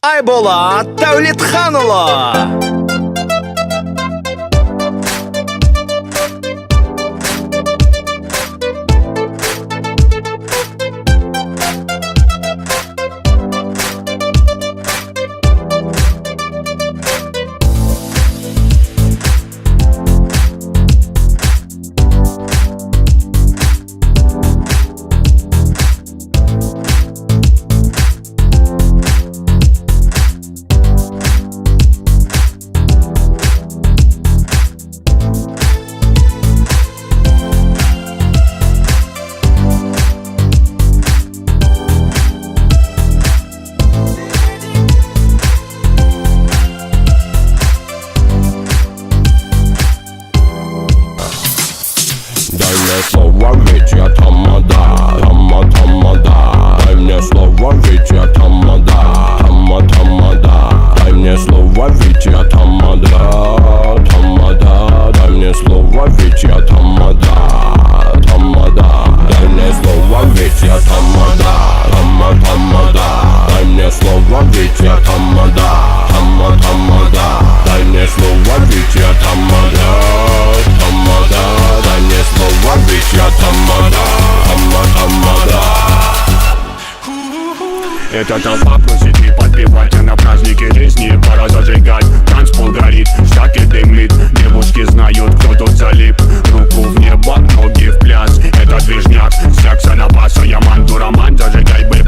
Айболат Тәулетханұлы. Дай мне слово, ведь я тамада, тамада. Дай мне слово, ведь я тамада, тамада. Дай мне слово, ведь я тамада, тамада. Дай мне слово, ведь я тамада, тамада. Дай мне слово, ведь я тамада, тамада. Дай мне слово, ведь я тамада, тамада. Дай мне слово, ведь я тамада, тамада. Дай мне слово, ведь я тамада, тамада. Эта толпа просит не подпевать, а на празднике жизни пора зажигать. Танцпол горит, штаки дымит, девушки знают, кто тут залип. Руку в небо, ноги в пляс, это движняк, секса на паса, я мандураман, зажигай, бэйб.